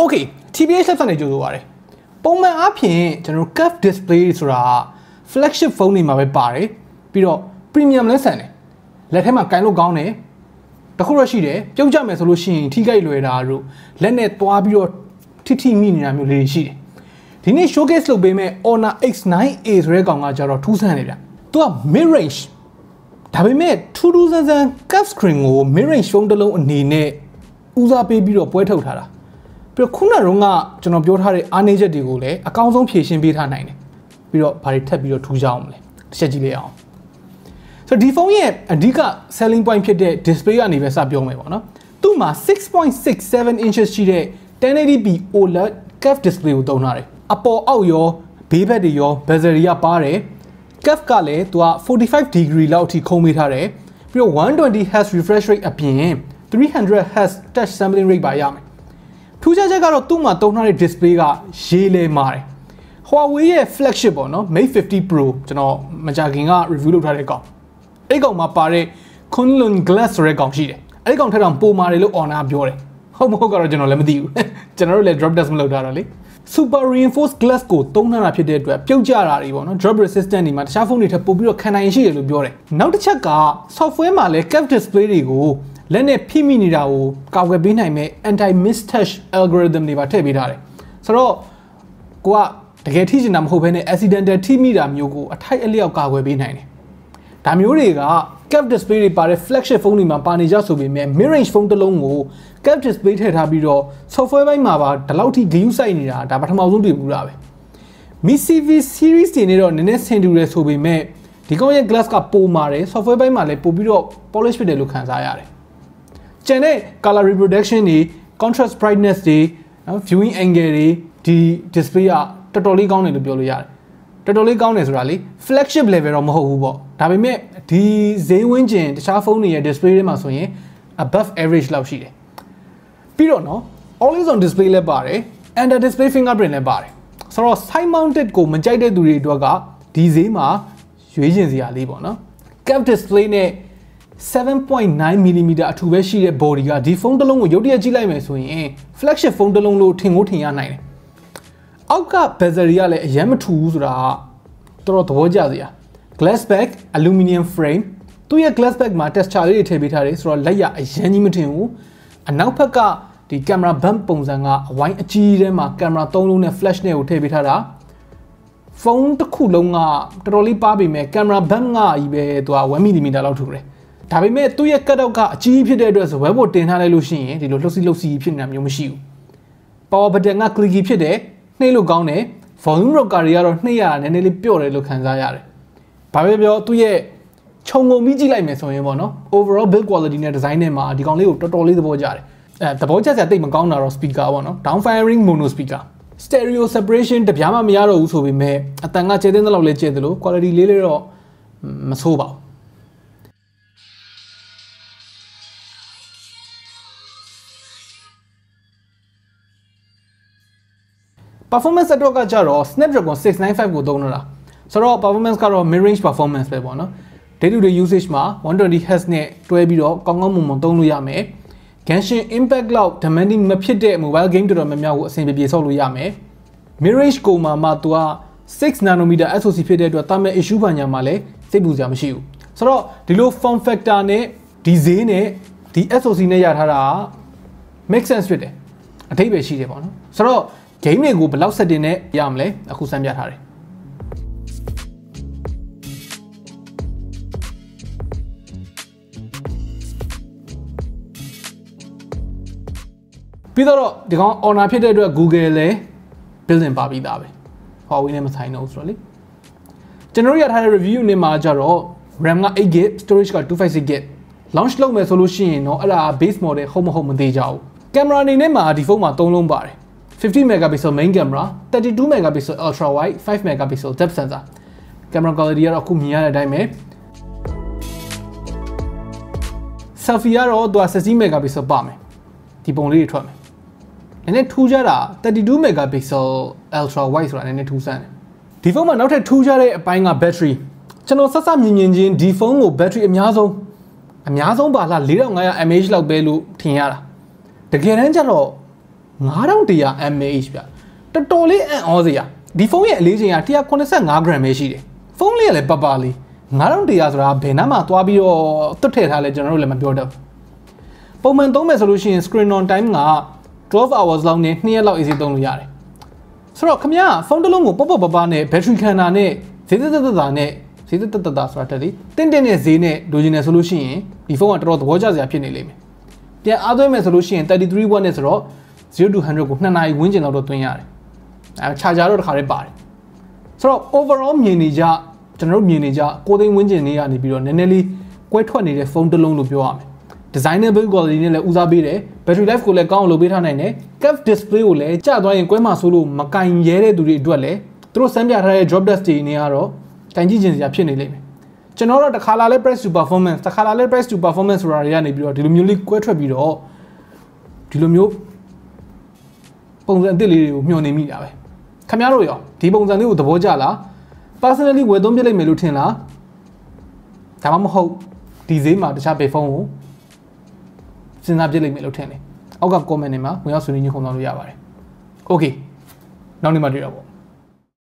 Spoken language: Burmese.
Okay, TBH Labs နဲ့ကြိုဆိုပါရစေ။ပုံမှန်အားဖြင့်ကျွန်တော် curve display ဆိုတာ flagship phone တွေမှာပဲပါတယ်ပြီးတော့ premium လဲဆန်တယ်လက်ထဲမှာကင်လို့ကောင်းတယ်တခုတော့ရှိတယ်ပြုတ်ကြမယ်ဆိုလို့ရှိရင်ထိခိုက်လွယ်တာတို့လက်နဲ့သွားပြီးတော့ထိမိနေတာမျိုးလေးရှိတယ်ဒီနေ့ showcase လုပ်ပေးမဲ့ Honor X9a ဆိုတဲ့ကောင်ကကြတော့ထူးဆန်းတယ်ဗျ။သူက mid range ဒါပေမဲ့ထူးဆန်း curve screen ကို mid range phone တစ်လုံးအနေနဲ့ဦးစားပေးပြီးတော့ပွဲထုတ်ထားတာပြီးတော့ခုနကတော့ကျွန်တော်ပြောထားတဲ့အားနည်းချက်တွေကိုလည်းအကောင်းဆုံးဖြည့်ရှင်းပေးထားနိုင်တယ်ပြီးတော့ဘာတွေထပ်ပြီးတော့ထူးခြားအောင်မလဲတစ်ချက်ကြည့်လိုက်အောင်ဆိုတော့ဒီဖုန်းရဲ့အဓိက selling point ဖြစ်တဲ့ display ကနေပဲစပြောမယ်ပေါ့နော်သူ့မှာ 6.67 inches ရှိတဲ့ 1080p OLED curve display ကိုသုံးထားတယ်အပေါ်အောက်ရောဘေးဘက်တွေရော bezel တွေကပါတယ် curve ကလည်းသူက45 degree လောက်အထိခုံးပေးထားတယ်ပြီးတော့ 120Hz refresh rate အပြင် 300Hz touch sampling rate ပါရမယ်ထူးခြားချက်ကတော့သူ့မှာသုံးထားတဲ့ display ကရေးလဲမာတယ် Huawei ရဲ့ flagship ပေါ့နော် Mate 50 Pro ကျွန်တော်မကြာခင်က review လုပ်ထားတဲ့ကောင်အဲ့ကောင်မှာပါတဲ့ Kunlun glass ဆိုတဲ့ကောင်ရှိတယ်အဲ့ကောင်ထက်တောင်ပိုမာတယ်လို့ Honor ပြောတယ်ဟုတ်မဟုတ်ကတော့ကျွန်တော်လည်းမသိဘူးကျွန်တော်တို့လည်း drop test မလုပ်ထားတော့လေ super reinforced glass ကိုသုံးထားတာဖြစ်တဲ့အတွက်ပြုတ်ကျတာတွေပေါ့နော် drop resistant တွေမှာတခြားဖုန်းတွေထက်ပိုပြီးတော့ခံနိုင်ရှိတယ်လို့ပြောတယ်နောက်တစ်ချက်က software မှာလည်း curve display တွေကိုလက်နဲ့ဖိမိနေတာကိုကာကွယ်ပေးနိုင်မဲ့ anti mistouch algorithm တွေပါထည့်ပေးထားတယ်ဆိုတော့ကိုကတကယ်ထိချင်တာမဟုတ်ဘဲနဲ့ accidental ထိမိတာမျိုးကိုအထိုက်အလျောက်ကာကွယ်ပေးနိုင်တယ်ဒါမျိုးတွေက curve display တွေပါတဲ့ flagship ဖုန်းတွေမှာပါနေကြဆိုပေမဲ့ mid range ဖုန်းတစ်လုံးကို curve display ထည့်ထားပြီးတော့ software ဘက်မှာပါဒီလောက်ထိ view စိုက်နေတာဒါပထမဆုံးတွေ့ဘူးတာပဲ Mi CV series တွေနဲ့တော့နည်းနည်းဆင်တူတယ်ဆိုပေမဲ့ဒီကောင်ရဲ့ glass ကပိုမာတယ် software ဘက်မှာလည်းပို့ပြီးတော့ polish ဖြစ်တယ်လို့ခံစားရတယ်ကျန်တဲ့ color reproduction တွေ contrast brightness တွေ viewing angle တွေဒီ display ကတော်တော်လေးကောင်းတယ်လို့ပြောလို့ရတယ်တော်တော်လေးကောင်းတယ်ဆိုတာလေ flagship level တော့မဟုတ်ဘူးပေါ့ဒါပေမဲ့ဒီဈေးဝန်းကျင်တခြားဖုန်းတွေရဲ့ display တွေမှာဆိုရင် above average လောက်ရှိတယ်ပြီးတော့နော် always on display လည်းပါတယ် under display fingerprint လည်းပါတယ်ဆိုတော့ side mounted ကိုမကြိုက်တဲ့သူတွေအတွက်ကဒီဈေးမှာရွေးချင်စရာလေးပေါ့နော် curve display နဲ့ 7.9mm အထူပဲရှိတဲ့ body ကဒီဖုန်းတစ်လုံးကိုရုပ်တရက်ကြည့်လိုက်မယ်ဆိုရင် flagship ဖုန်းတစ်လုံးလို့ထင်ရနိုင်တယ်အောက်က bezel တွေကလည်းအရင်မထူဘူးဆိုတာတော်တော်သဘောကျစရာ glass back aluminum frame သူ့ရဲ့ glass back မှာ texture လေးတွေထည့်ပေးထားတယ်ဆိုတော့လက်ရအရင်ကြီးမထင်ဘူးအနောက်ဘက်ကဒီ camera bump ပုံစံကအဝိုင်းအကြီးထဲမှာ camera 3လုံးနဲ့ flash နဲ့ကိုထည့်ပေးထားတာဖုန်းတစ်ခုလုံးကတော်တော်လေးပါပေမဲ့ camera bump ကကြီးပဲသူက 1mm လောက်ထူတယ်ဒါပေမဲ့သူ့ရဲ့ cut out ကအကြီးဖြစ်တဲ့အတွက်ဆို web ပေါ်တင်ထားလိုက်လို့ရှိရင်ဒီလိုလှုပ်စီဖြစ်နေတာမျိုးမရှိဘူး power button က clicky ဖြစ်တယ်နှိပ်လို့ကောင်းတယ် volume rocker တွေကတော့နှိပ်ရတာနည်းနည်းလေးပျော့တယ်လို့ခံစားရတယ်ဘာပဲပြောသူ့ရဲ့ခြုံငုံပြီးကြည့်လိုက်မယ်ဆိုရင်ပေါ့နော် overall build quality နဲ့ design နဲ့မှာဒီကောင်လေးကိုတော်တော်လေးသဘောကျတယ်သဘောကျစရာတိတ်မကောင်းတာတော့ speaker ပေါ့နော် down firing mono speaker stereo separation တပြားမှမရတော့ဘူးဆိုပေမဲ့အတန်ကကျဲတဲ့လောက်လေးကျဲတယ်လို့ quality လေးလေးတော့မဆိုးပါဘူးperformance အတွက်ကြတော့ Snapdragon 695ကိုသုံးနေတာဆိုတော့ performance ကတော့ mid range performance ပဲပေါ့နော် day to day usage မှာ 120Hz နဲ့တွဲပြီးတော့ကောင်းမွန်သုံးလို့ရမယ် Genshin Impact လောက် demanding မဖြစ်တဲ့ mobile game တော်တော်များများကိုအဆင်ပြေဆောက်လို့ရမယ် mid range ကိုမှသူက 6nm SoC ဖြစ်တဲ့အတွက်တာမဲ့ issue ဘာညာမှာလည်းစိတ်ပူစရာမရှိဘူးဆိုတော့ဒီလို form factor နဲ့ဒီဈေးနဲ့ဒီ SoC နဲ့ရထားတာ make sense ဖြစ်တယ်အထိပ္ပယ်ရှိတယ်ပေါ့နော်ဆိုတော့game တွေကိုဘယ်လောက် setting နဲ့ရမလဲအခုစမ်းပြထားတယ်ပြီးတော့ဒီကောင် Honor ဖြစ်တဲ့အတွက် Google လည်း built-in ပါပြီးသားပဲ Huawei နဲ့မဆိုင်တော့ဘူးဆိုတော့လေကျွန်တော်ရထားတဲ့ review နဲ့မှာကြတော့ RAM က 8GB storage က 256GB launch လုပ်မယ်ဆိုလို့ရှိရင်တော့အဲ့ဒါ base model ဟုတ်မဟုတ်မသိကြဘူး camera အနေနဲ့မှာဒီဖုန်းမှာ3လုံးပါတယ်50 megapixel main camera 32 megapixel ultra wide 5 megapixel depth sensor camera quality ကတော့အခုမြင်ရတဲ့အတိုင်းပဲ selfie ကတော့သူက16 megapixel ပါမယ်ဒီပုံလေးတွေထွက်မယ်နည်းနည်းထူးခြားတာ32 megapixel ultra wide ဆိုတာနည်းနည်းထူးဆန်းတယ်ဒီဖုန်းမှာနောက်ထပ်ထူးခြားတဲ့အပိုင်းက battery ကျွန်တော်ဆက်မြင်ချင်းဒီဖုန်းကို battery အများဆုံးပါလား 4500 mAh လောက်ပဲလို့ထင်ရတာတကယ်တမ်းကျတော့ 9100 mAh ဗျတော်တော်လေးအံ့ဩစရာဒီဖုန်းရဲ့အလေးချိန်က185 gram ပဲရှိတယ်ဖုန်းလေးကလည်းပပလေး9100ဆိုတာဘယ်နှမှာသွားပြီးတော့တွတ်ထည့်ထားလဲကျွန်တော်တို့လည်းမပြောတော့ပုံမှန်သုံးမယ်ဆိုလို့ရှိရင် screen on time က12 hours လောက်နဲ့2ရက်လောက် AC သုံးလို့ရတယ်ဆိုတော့ခင်ဗျာဖုန်းတစ်လုံးကိုပေါ့ပပနဲ့ battery ခန္ဓာနဲ့ဈေးသက်နဲ့ဈေးသက်ဆိုတာတက်လေတင်းနဲ့ဈေးနဲ့လိုချင်တယ်ဆိုလို့ရှိရင်ဒီဖုန်းကတော်တော်သဘောကျစရာဖြစ်နေလိမ့်မယ်ပြန်အားသွင်းမယ်ဆိုလို့ရှိရင်33 watt နဲ့ဆိုတော့0 to 100ကို2နာရီဝန်းကျင်လောက်တော့သွင်းရတယ်ချာဂျာတော့တစ်ခါတည်းပါတယ်ဆိုတော့ overall မြင်နေကြကျွန်တော်တို့မြင်နေကြ6သိန်းဝန်းကျင်နေရနေပြီးတော့နည်းနည်းလေးကွဲထွက်နေတဲ့ဖုန်းတစ်လုံးလို့ပြောရမယ် designer build quality နဲ့လည်းဦးစားပေးတယ် battery life ကိုလည်းကောင်းအောင်လုပ်ပေးထားနိုင်တယ် curved display ကိုလည်းကျသွားရင်ကွဲမှာဆိုလို့မကင်ရဲတဲ့သူတွေအတွက်လည်းသူတို့စမ်းပြထားတဲ့ drop dust တွေနေရတော့တိုင်ကြည့်ခြင်းစရာဖြစ်နေလိမ့်မယ်ကျွန်တော်တို့တစ်ခါလာလဲ price to performance တစ်ခါလာလဲ price to performance ဆိုတာတွေကနေပြီးတော့ဒီလိုမျိုးလေးကွဲထွက်ပြီးတော့ဒီလိုမျိုးပုံစံအသစ်လေးတွေကိုမျှော်နေမိတာပဲခင်ဗျားတို့ရောဒီပုံစံလေးကိုသဘောကျလား personally ဝယ်သုံးပြလိုက်မယ်လို့ထင်လားဒါမှမဟုတ်ဒီဈေးမှာတခြားဘယ်ဖုန်းကိုစဉ်းစားပြလိုက်မယ်လို့ထင်တယ်အောက်က comment တွေမှာဝင်ရောက်ဆွေးနွေးညှိနှိုင်းလို့ရပါတယ် okay နောက်နေ့မှတွေ့တော့ပေါ့